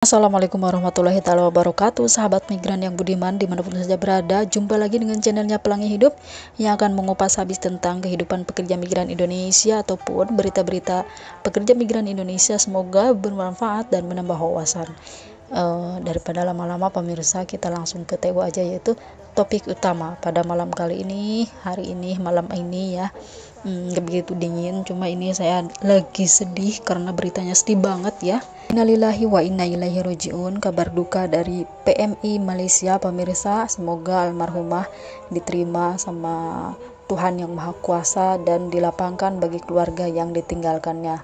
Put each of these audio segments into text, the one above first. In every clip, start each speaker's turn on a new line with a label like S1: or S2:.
S1: Assalamualaikum warahmatullahi taala wabarakatuh, sahabat migran yang budiman dimanapun saja berada. Jumpa lagi dengan channelnya Pelangi Hidup yang akan mengupas habis tentang kehidupan pekerja migran Indonesia ataupun berita-berita pekerja migran Indonesia. Semoga bermanfaat dan menambah wawasan. Daripada lama-lama pemirsa, kita langsung ke tema aja, yaitu topik utama pada malam kali ini, malam ini ya. Gak begitu dingin, cuma ini saya lagi sedih karena beritanya sedih banget ya. Innalillahi wa inna ilaihi rojiun. Kabar duka dari PMI Malaysia pemirsa. Semoga almarhumah diterima sama Tuhan yang Maha Kuasa dan dilapangkan bagi keluarga yang ditinggalkannya.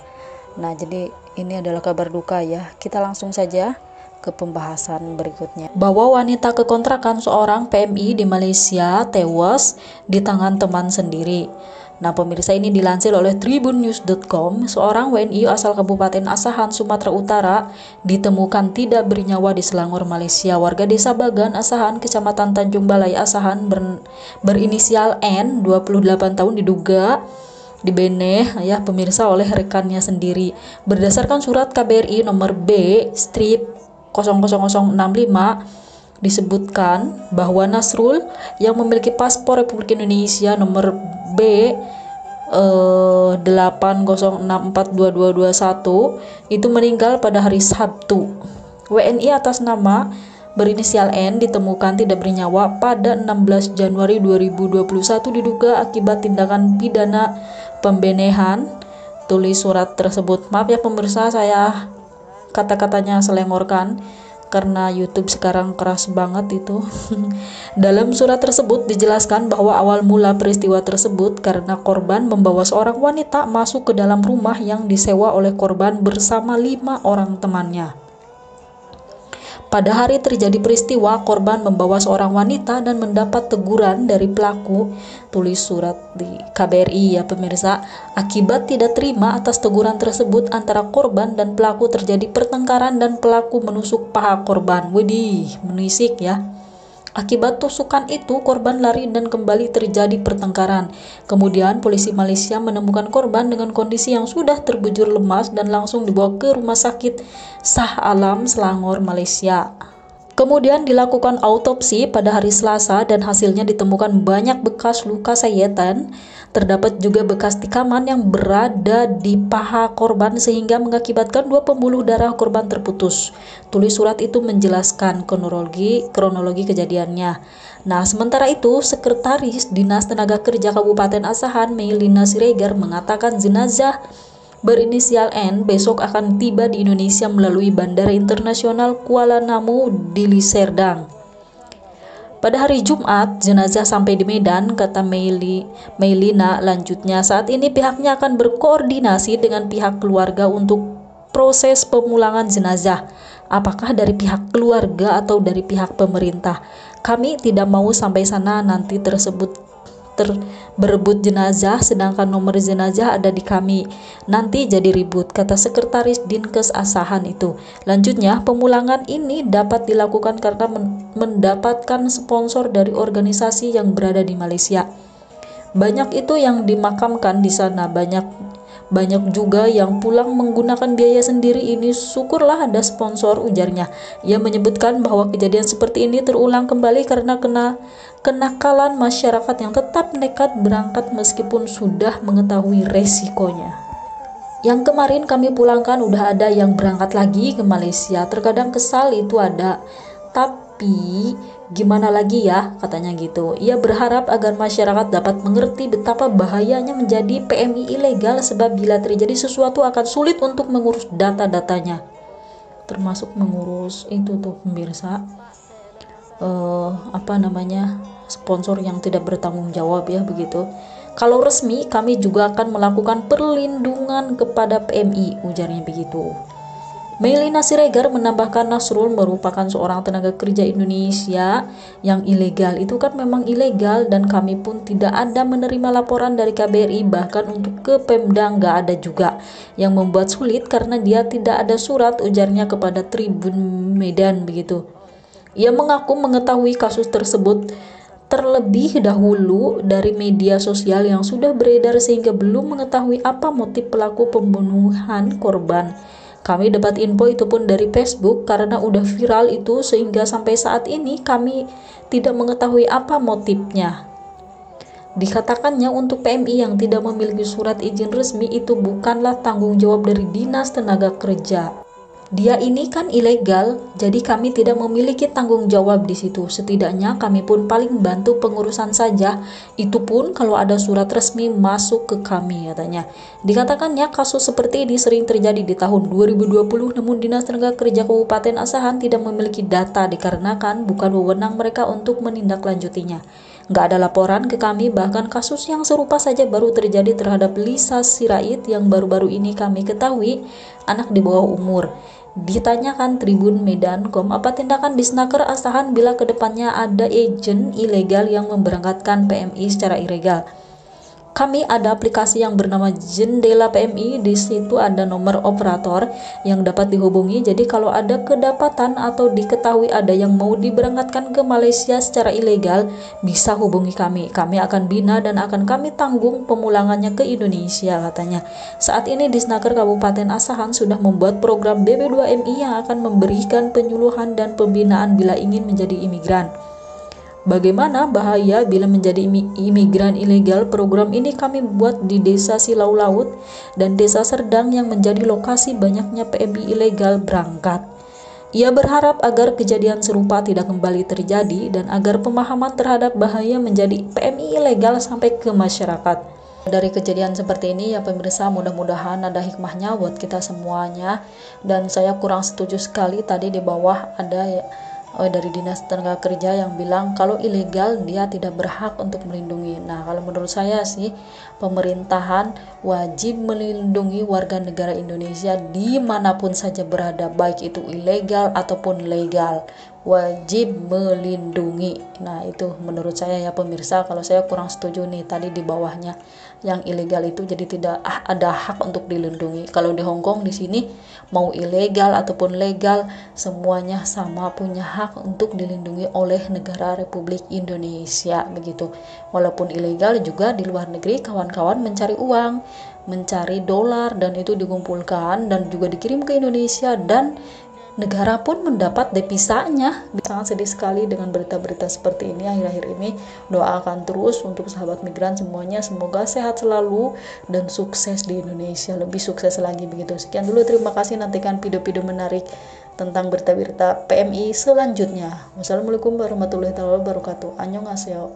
S1: Nah, jadi ini adalah kabar duka ya. Kita langsung saja ke pembahasan berikutnya, bahwa wanita kekontrakan seorang PMI di Malaysia tewas di tangan teman sendiri. Nah pemirsa, ini dilansir oleh tribunnews.com. Seorang WNI asal Kabupaten Asahan, Sumatera Utara ditemukan tidak bernyawa di Selangor, Malaysia. Warga desa Bagan, Asahan, Kecamatan Tanjung Balai, Asahan, berinisial N, 28 tahun, diduga dibeneh ya pemirsa oleh rekannya sendiri. Berdasarkan surat KBRI nomor B/00065 disebutkan bahwa Nasrul yang memiliki paspor Republik Indonesia nomor B 8064221 itu meninggal pada hari Sabtu. WNI atas nama berinisial N ditemukan tidak bernyawa pada 16 Januari 2021 diduga akibat tindakan pidana pembenehan. Tulis surat tersebut. Maaf ya pemirsa, saya kata-katanya selengorkan karena YouTube sekarang keras banget itu. Dalam surat tersebut dijelaskan bahwa awal mula peristiwa tersebut karena korban membawa seorang wanita masuk ke dalam rumah yang disewa oleh korban bersama 5 orang temannya. Pada hari terjadi peristiwa, korban membawa seorang wanita dan mendapat teguran dari pelaku. Tulis surat di KBRI ya pemirsa. Akibat tidak terima atas teguran tersebut antara korban dan pelaku, terjadi pertengkaran dan pelaku menusuk paha korban. Widih, menisik ya. Akibat tusukan itu, korban lari dan kembali terjadi pertengkaran. Kemudian polisi Malaysia menemukan korban dengan kondisi yang sudah terbujur lemas dan langsung dibawa ke Rumah Sakit Shah Alam, Selangor, Malaysia. Kemudian dilakukan autopsi pada hari Selasa dan hasilnya ditemukan banyak bekas luka sayatan. Terdapat juga bekas tikaman yang berada di paha korban sehingga mengakibatkan 2 pembuluh darah korban terputus. Tulis surat itu menjelaskan kronologi kejadiannya. Nah, sementara itu, Sekretaris Dinas Tenaga Kerja Kabupaten Asahan, Meilina Siregar, mengatakan jenazah berinisial N besok akan tiba di Indonesia melalui Bandara Internasional Kuala Namu, Dili Serdang. Pada hari Jumat, jenazah sampai di Medan, kata Meilina. Lanjutnya, saat ini pihaknya akan berkoordinasi dengan pihak keluarga untuk proses pemulangan jenazah. Apakah dari pihak keluarga atau dari pihak pemerintah? Kami tidak mau sampai sana nanti berebut jenazah, sedangkan nomor jenazah ada di kami. Nanti jadi ribut, kata Sekretaris Dinkes Asahan itu. Lanjutnya, pemulangan ini dapat dilakukan karena mendapatkan sponsor dari organisasi yang berada di Malaysia. Banyak itu yang dimakamkan di sana, banyak juga yang pulang menggunakan biaya sendiri. Ini syukurlah ada sponsor, ujarnya. Ia menyebutkan bahwa kejadian seperti ini terulang kembali karena kenakalan masyarakat yang tetap nekat berangkat meskipun sudah mengetahui resikonya. Yang kemarin kami pulangkan udah ada yang berangkat lagi ke Malaysia. Terkadang kesal itu ada, tapi gimana lagi ya, katanya gitu. Ia berharap agar masyarakat dapat mengerti betapa bahayanya menjadi PMI ilegal, sebab bila terjadi sesuatu akan sulit untuk mengurus data-datanya, termasuk mengurus itu tuh pemirsa, sponsor yang tidak bertanggung jawab ya begitu. Kalau resmi, kami juga akan melakukan perlindungan kepada PMI, ujarnya begitu. Meilina Siregar menambahkan Nasrul merupakan seorang tenaga kerja Indonesia yang ilegal. Itu kan memang ilegal dan kami pun tidak ada menerima laporan dari KBRI, bahkan untuk ke Pemda nggak ada juga, yang membuat sulit karena dia tidak ada surat, ujarnya kepada Tribun Medan begitu. Ia mengaku mengetahui kasus tersebut terlebih dahulu dari media sosial yang sudah beredar sehingga belum mengetahui apa motif pelaku pembunuhan korban. Kami dapat info itu pun dari Facebook karena udah viral itu, sehingga sampai saat ini kami tidak mengetahui apa motifnya. Dikatakannya untuk PMI yang tidak memiliki surat izin resmi itu bukanlah tanggung jawab dari Dinas Tenaga Kerja. Dia ini kan ilegal, jadi kami tidak memiliki tanggung jawab di situ. Setidaknya kami pun paling bantu pengurusan saja. Itu pun kalau ada surat resmi masuk ke kami, katanya. Dikatakannya kasus seperti ini sering terjadi di tahun 2020, namun Dinas Tenaga Kerja Kabupaten Asahan tidak memiliki data dikarenakan bukan wewenang mereka untuk menindaklanjutinya. Nggak ada laporan ke kami, bahkan kasus yang serupa saja baru terjadi terhadap Lisa Sirait yang baru-baru ini kami ketahui anak di bawah umur. Ditanyakan Tribun Medan.com apa tindakan Disnaker Asahan bila kedepannya ada agen ilegal yang memberangkatkan PMI secara ilegal. Kami ada aplikasi yang bernama Jendela PMI, di situ ada nomor operator yang dapat dihubungi. Jadi kalau ada kedapatan atau diketahui ada yang mau diberangkatkan ke Malaysia secara ilegal, bisa hubungi kami. Kami akan bina dan akan kami tanggung pemulangannya ke Indonesia, katanya. Saat ini Disnaker Kabupaten Asahan sudah membuat program BB2MI yang akan memberikan penyuluhan dan pembinaan bila ingin menjadi imigran. Bagaimana bahaya bila menjadi imigran ilegal? Program ini kami buat di Desa Silau Laut dan Desa Serdang yang menjadi lokasi banyaknya PMI ilegal berangkat. Ia berharap agar kejadian serupa tidak kembali terjadi dan agar pemahaman terhadap bahaya menjadi PMI ilegal sampai ke masyarakat. Dari kejadian seperti ini ya pemirsa, mudah-mudahan ada hikmahnya buat kita semuanya. Dan saya kurang setuju sekali tadi di bawah ada dari Dinas Tenaga Kerja yang bilang kalau ilegal dia tidak berhak untuk melindungi. Nah, kalau menurut saya sih pemerintahan wajib melindungi warga negara Indonesia dimanapun saja berada, baik itu ilegal ataupun legal, wajib melindungi. Nah, itu menurut saya ya pemirsa. Kalau saya kurang setuju nih tadi di bawahnya yang ilegal itu jadi tidak ada hak untuk dilindungi. Kalau di Hong Kong di sini mau ilegal ataupun legal semuanya sama, punya hak untuk dilindungi oleh negara Republik Indonesia begitu. Walaupun ilegal juga di luar negeri kawan-kawan mencari uang, mencari dolar dan itu dikumpulkan dan juga dikirim ke Indonesia dan negara pun mendapat devisanya. Sangat sedih sekali dengan berita-berita seperti ini akhir-akhir ini. Doakan terus untuk sahabat migran semuanya, semoga sehat selalu dan sukses di Indonesia, lebih sukses lagi begitu. Sekian dulu, terima kasih, nantikan video-video menarik tentang berita-berita PMI selanjutnya. Wassalamualaikum warahmatullahi wabarakatuh. Annyeonghaseyo.